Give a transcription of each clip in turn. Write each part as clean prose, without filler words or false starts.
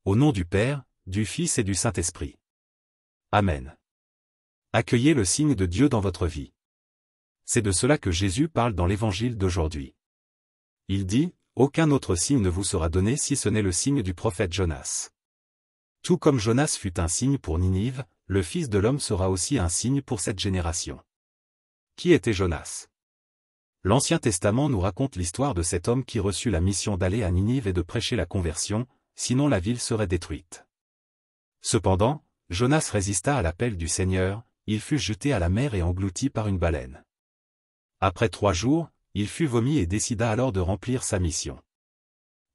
Au nom du Père, du Fils et du Saint-Esprit. Amen. Accueillez le signe de Dieu dans votre vie. C'est de cela que Jésus parle dans l'Évangile d'aujourd'hui. Il dit, « Aucun autre signe ne vous sera donné si ce n'est le signe du prophète Jonas. Tout comme Jonas fut un signe pour Ninive, le Fils de l'homme sera aussi un signe pour cette génération. » Qui était Jonas? L'Ancien Testament nous raconte l'histoire de cet homme qui reçut la mission d'aller à Ninive et de prêcher la conversion, sinon la ville serait détruite. Cependant, Jonas résista à l'appel du Seigneur, il fut jeté à la mer et englouti par une baleine. Après 3 jours, il fut vomi et décida alors de remplir sa mission.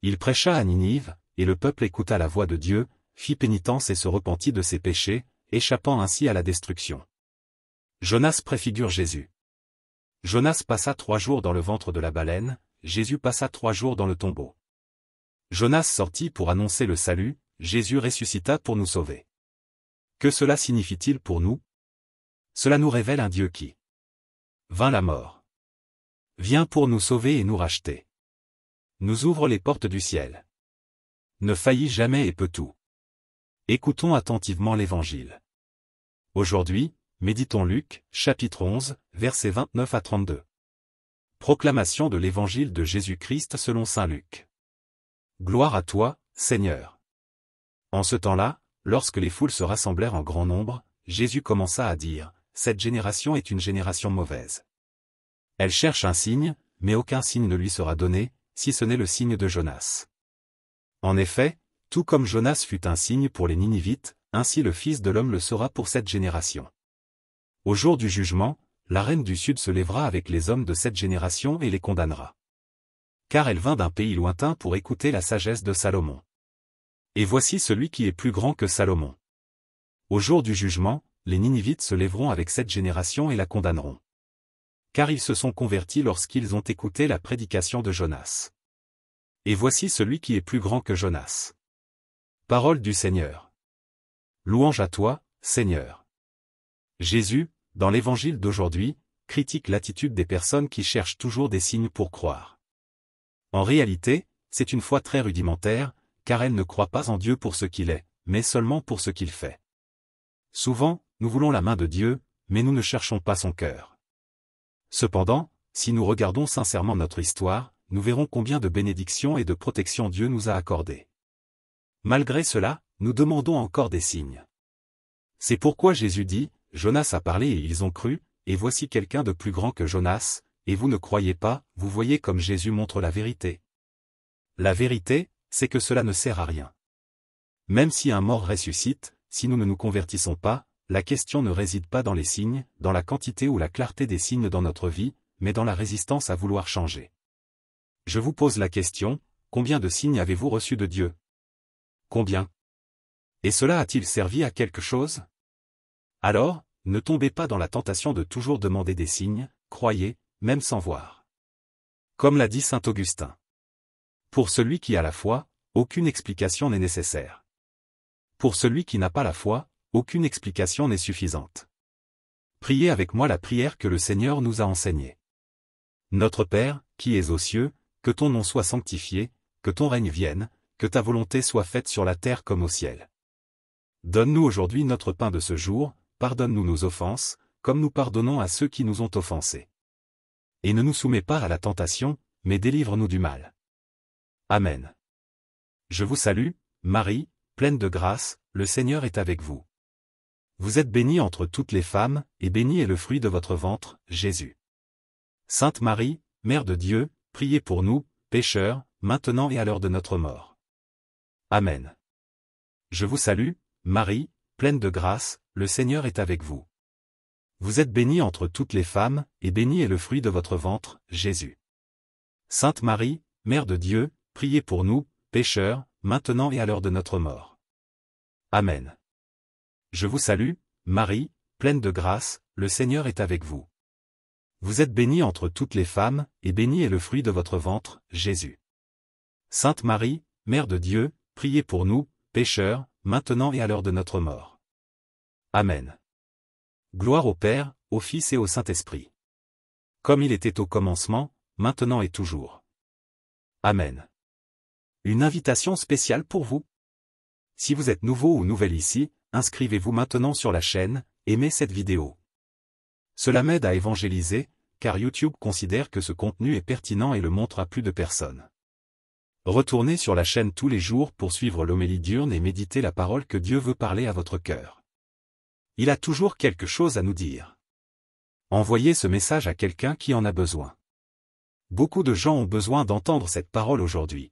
Il prêcha à Ninive, et le peuple écouta la voix de Dieu, fit pénitence et se repentit de ses péchés, échappant ainsi à la destruction. Jonas préfigure Jésus. Jonas passa 3 jours dans le ventre de la baleine, Jésus passa 3 jours dans le tombeau. Jonas sortit pour annoncer le salut, Jésus ressuscita pour nous sauver. Que cela signifie-t-il pour nous? Cela nous révèle un Dieu qui vainc la mort, vient pour nous sauver et nous racheter, nous ouvre les portes du ciel, ne faillit jamais et peut tout. Écoutons attentivement l'Évangile. Aujourd'hui, méditons Luc, chapitre 11, versets 29 à 32. Proclamation de l'Évangile de Jésus-Christ selon saint Luc. Gloire à toi, Seigneur. En ce temps-là, lorsque les foules se rassemblèrent en grand nombre, Jésus commença à dire, « Cette génération est une génération mauvaise. Elle cherche un signe, mais aucun signe ne lui sera donné, si ce n'est le signe de Jonas. En effet, tout comme Jonas fut un signe pour les Ninivites, ainsi le Fils de l'homme le sera pour cette génération. Au jour du jugement, la reine du Sud se lèvera avec les hommes de cette génération et les condamnera. Car elle vint d'un pays lointain pour écouter la sagesse de Salomon. Et voici celui qui est plus grand que Salomon. Au jour du jugement, les Ninivites se lèveront avec cette génération et la condamneront. Car ils se sont convertis lorsqu'ils ont écouté la prédication de Jonas. Et voici celui qui est plus grand que Jonas. » Parole du Seigneur. Louange à toi, Seigneur. Jésus, dans l'Évangile d'aujourd'hui, critique l'attitude des personnes qui cherchent toujours des signes pour croire. En réalité, c'est une foi très rudimentaire, car elles ne croient pas en Dieu pour ce qu'il est, mais seulement pour ce qu'il fait. Souvent, nous voulons la main de Dieu, mais nous ne cherchons pas son cœur. Cependant, si nous regardons sincèrement notre histoire, nous verrons combien de bénédictions et de protections Dieu nous a accordées. Malgré cela, nous demandons encore des signes. C'est pourquoi Jésus dit, « Jonas a parlé et ils ont cru, et voici quelqu'un de plus grand que Jonas, et vous ne croyez pas, vous voyez comme Jésus montre la vérité. » La vérité, c'est que cela ne sert à rien. Même si un mort ressuscite, si nous ne nous convertissons pas, la question ne réside pas dans les signes, dans la quantité ou la clarté des signes dans notre vie, mais dans la résistance à vouloir changer. Je vous pose la question, combien de signes avez-vous reçus de Dieu? Combien? Et cela a-t-il servi à quelque chose? Alors, ne tombez pas dans la tentation de toujours demander des signes, croyez, même sans voir. Comme l'a dit saint Augustin. Pour celui qui a la foi, aucune explication n'est nécessaire. Pour celui qui n'a pas la foi, aucune explication n'est suffisante. Priez avec moi la prière que le Seigneur nous a enseignée. Notre Père, qui es aux cieux, que ton nom soit sanctifié, que ton règne vienne, que ta volonté soit faite sur la terre comme au ciel. Donne-nous aujourd'hui notre pain de ce jour, pardonne-nous nos offenses, comme nous pardonnons à ceux qui nous ont offensés. Et ne nous soumets pas à la tentation, mais délivre-nous du mal. Amen. Je vous salue, Marie, pleine de grâce, le Seigneur est avec vous. Vous êtes bénie entre toutes les femmes, et béni est le fruit de votre ventre, Jésus. Sainte Marie, Mère de Dieu, priez pour nous, pécheurs, maintenant et à l'heure de notre mort. Amen. Je vous salue, Marie, pleine de grâce, le Seigneur est avec vous. Vous êtes bénie entre toutes les femmes, et béni est le fruit de votre ventre, Jésus. Sainte Marie, Mère de Dieu, priez pour nous, pécheurs, maintenant et à l'heure de notre mort. Amen. Je vous salue, Marie, pleine de grâce, le Seigneur est avec vous. Vous êtes bénie entre toutes les femmes, et béni est le fruit de votre ventre, Jésus. Sainte Marie, Mère de Dieu, priez pour nous, pécheurs, maintenant et à l'heure de notre mort. Amen. Gloire au Père, au Fils et au Saint-Esprit. Comme il était au commencement, maintenant et toujours. Amen. Une invitation spéciale pour vous. Si vous êtes nouveau ou nouvelle ici, inscrivez-vous maintenant sur la chaîne, aimez cette vidéo. Cela m'aide à évangéliser, car YouTube considère que ce contenu est pertinent et le montre à plus de personnes. Retournez sur la chaîne tous les jours pour suivre l'homélie diurne et méditer la parole que Dieu veut parler à votre cœur. Il a toujours quelque chose à nous dire. Envoyez ce message à quelqu'un qui en a besoin. Beaucoup de gens ont besoin d'entendre cette parole aujourd'hui.